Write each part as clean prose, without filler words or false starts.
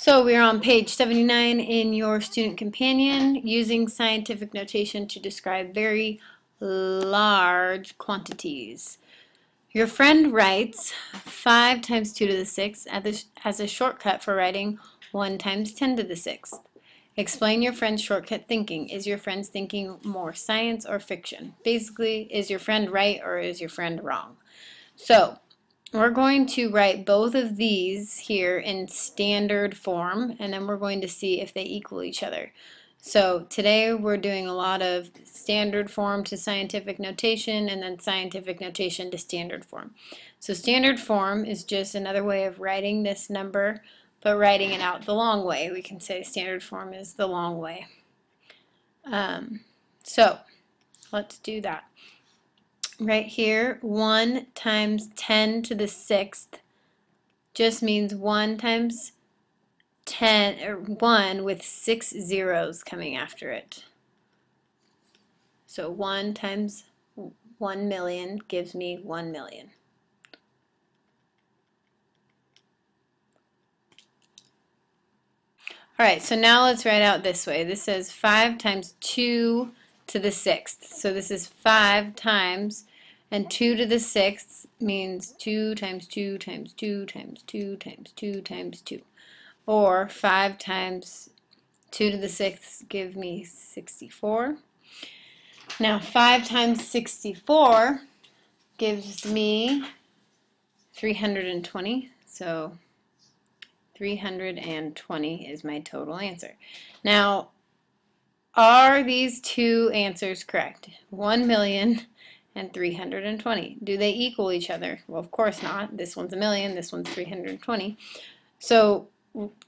So we are on page 79 in your student companion, using scientific notation to describe very large quantities. Your friend writes 5 times 2 to the 6th as a shortcut for writing 1 times 10 to the 6th. Explain your friend's shortcut thinking. Is your friend's thinking more science or fiction? Basically, is your friend right or is your friend wrong? So, we're going to write both of these here in standard form, and then we're going to see if they equal each other. So today we're doing a lot of standard form to scientific notation, and then scientific notation to standard form. So standard form is just another way of writing this number, but writing it out the long way. We can say standard form is the long way. So let's do that. Right here, 1 times 10 to the 6th just means 1 times 10, or 1 with 6 zeros coming after it. So 1 times 1 million gives me 1 million. Alright, so now let's write out this way. This says 5 times 2 to the 6th. So this is 5 times, and 2 to the 6th means 2 times 2 times 2 times 2 times 2 times 2. Or 5 times 2 to the 6th give me 64. Now 5 times 64 gives me 320. So 320 is my total answer. Now, are these two answers correct? 1 million and 320. Do they equal each other? Well, of course not. This one's a million, this one's 320. So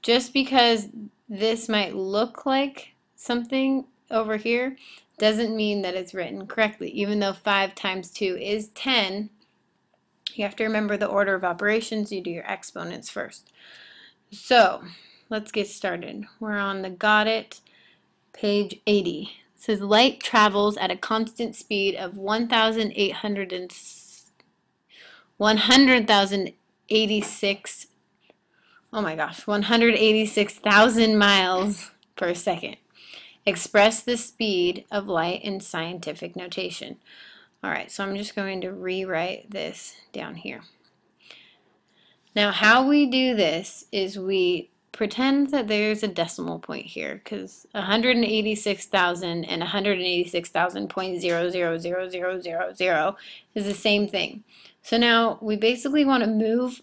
just because this might look like something over here doesn't mean that it's written correctly. Even though 5 times 2 is 10, you have to remember the order of operations. You do your exponents first. So let's get started. We're on the Got It, page 80. It says light travels at a constant speed of 186,000 miles per second. Express the speed of light in scientific notation. Alright, so I'm just going to rewrite this down here. Now how we do this is we pretend that there's a decimal point here, because 186,000 and 186,000.0000000 is the same thing. So now we basically want to move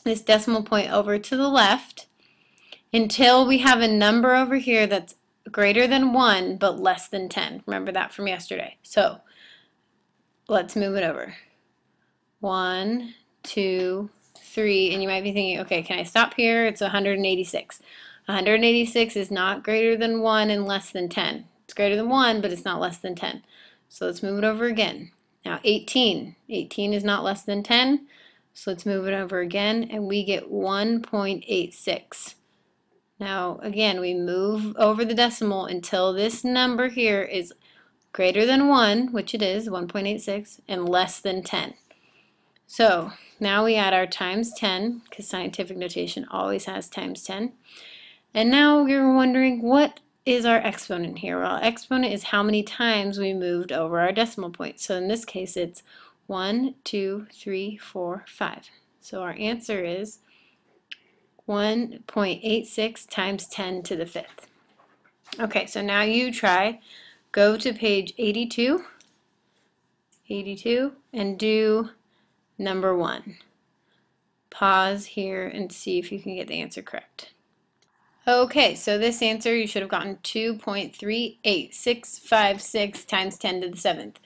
this decimal point over to the left until we have a number over here that's greater than 1 but less than 10. Remember that from yesterday. So let's move it over. 1, 2, 3, and you might be thinking, okay, can I stop here? It's 186. 186 is not greater than 1 and less than 10. It's greater than 1, but it's not less than 10. So let's move it over again. Now 18. 18 is not less than 10, so let's move it over again, and we get 1.86. Now again, we move over the decimal until this number here is greater than 1, which it is, 1.86, and less than 10. So now we add our times 10, because scientific notation always has times 10. And now we're wondering, what is our exponent here? Well, our exponent is how many times we moved over our decimal point. So in this case, it's 1, 2, 3, 4, 5. So our answer is 1.86 times 10 to the 5th. Okay, so now you try. Go to page 82, and do number 1. Pause here and see if you can get the answer correct. Okay, so this answer you should have gotten 2.38656 times 10 to the 7th.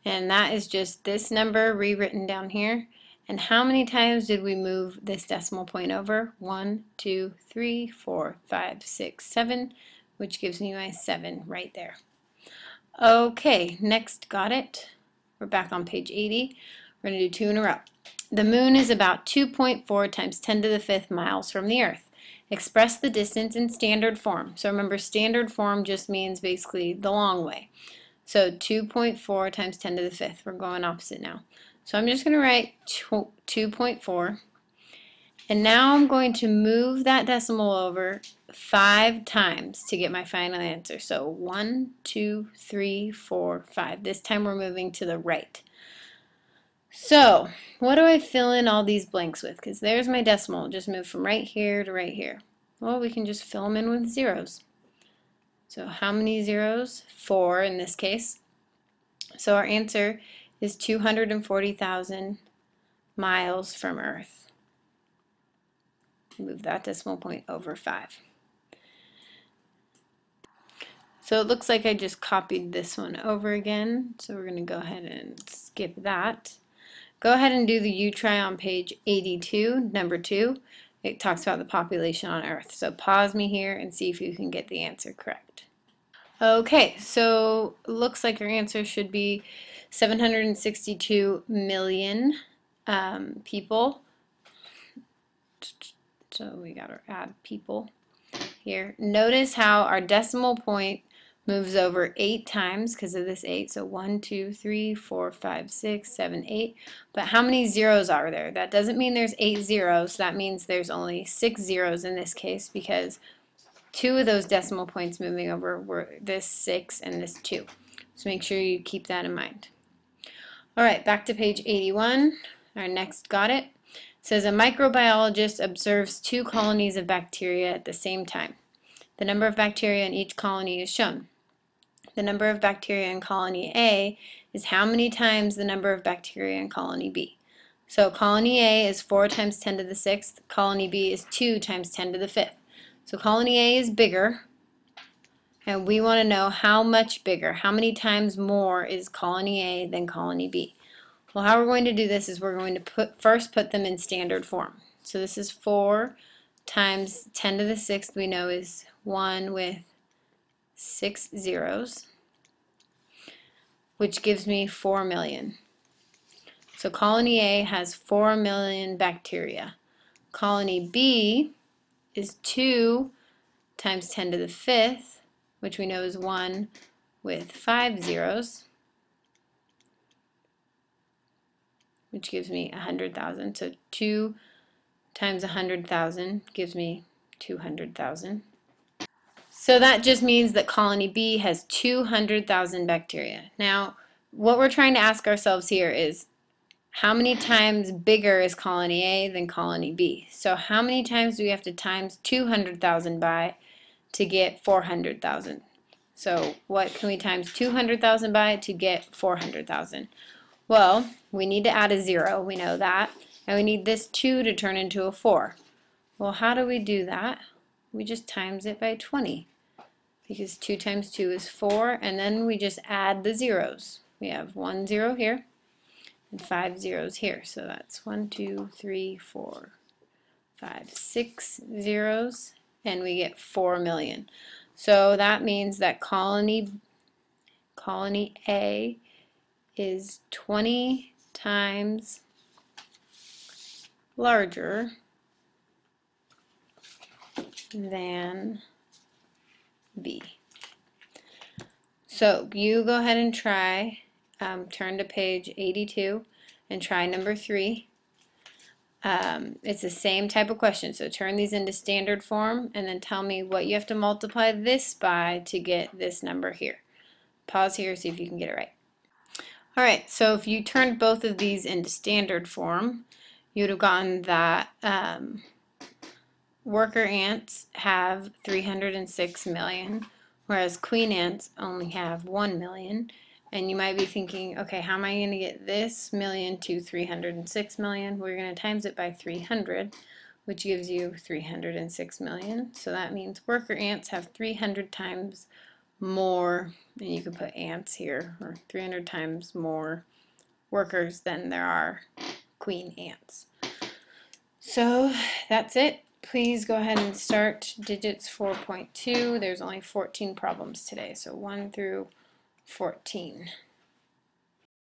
And that is just this number rewritten down here. And how many times did we move this decimal point over? 1, 2, 3, 4, 5, 6, 7, which gives me my 7 right there. Okay, next, got it. We're back on page 80. We're going to do 2 in a row. The moon is about 2.4 times 10 to the 5th miles from the earth. Express the distance in standard form. So remember, standard form just means basically the long way. So 2.4 times 10 to the 5th. We're going opposite now. So I'm just going to write 2.4, And now I'm going to move that decimal over 5 times to get my final answer. So 1, 2, 3, 4, 5. This time we're moving to the right. So what do I fill in all these blanks with? Because there's my decimal. Just move from right here to right here. Well, we can just fill them in with zeros. So how many zeros? 4 in this case. So our answer is 240,000 miles from Earth. Move that decimal point over 5. So it looks like I just copied this one over again. So we're going to go ahead and skip that. Go ahead and do the U-try on page 82, number 2. It talks about the population on Earth. So pause me here and see if you can get the answer correct. Okay, so looks like your answer should be 762 million people. So we got to add people here. Notice how our decimal point moves over 8 times because of this 8. So 1, 2, 3, 4, 5, 6, 7, 8. But how many zeros are there? That doesn't mean there's 8 zeros. That means there's only 6 zeros in this case because 2 of those decimal points moving over were this 6 and this 2. So make sure you keep that in mind. All right, back to page 81. Our next got it. It says a microbiologist observes 2 colonies of bacteria at the same time. The number of bacteria in each colony is shown. The number of bacteria in colony A is how many times the number of bacteria in colony B. So colony A is 4 times 10 to the 6th. Colony B is 2 times 10 to the 5th. So colony A is bigger, and we want to know how much bigger, how many times more is colony A than colony B. Well, how we're going to do this is we're going to first put them in standard form. So this is 4 times 10 to the 6th we know is 1 with 6 zeros, which gives me 4 million. So colony A has 4 million bacteria. Colony B is 2 times 10 to the 5th, which we know is 1 with 5 zeros, which gives me 100,000. So 2 times 100,000 gives me 200,000. So that just means that colony B has 200,000 bacteria. Now, what we're trying to ask ourselves here is how many times bigger is colony A than colony B? So how many times do we have to times 200,000 by to get 400,000? So what can we times 200,000 by to get 400,000? Well, we need to add a 0, we know that, and we need this 2 to turn into a 4. Well, how do we do that? We just times it by 20, because 2 times 2 is 4, and then we just add the zeros. We have 1 0 here and 5 zeros here, so that's 1, 2, 3, 4, 5, 6 zeros, and we get 4 million. So that means that colony A is 20 times larger than B. So you go ahead and try, turn to page 82 and try number 3. It's the same type of question, so turn these into standard form and then tell me what you have to multiply this by to get this number here. Pause here, see if you can get it right. Alright, so if you turned both of these into standard form, you would have gotten that worker ants have 306 million, whereas queen ants only have 1 million. And you might be thinking, okay, how am I going to get this million to 306 million? We're going to times it by 300, which gives you 306 million. So that means worker ants have 300 times more, and you can put ants here, or 300 times more workers than there are queen ants. So that's it. Please go ahead and start digits 4.2. There's only 14 problems today, so 1 through 14.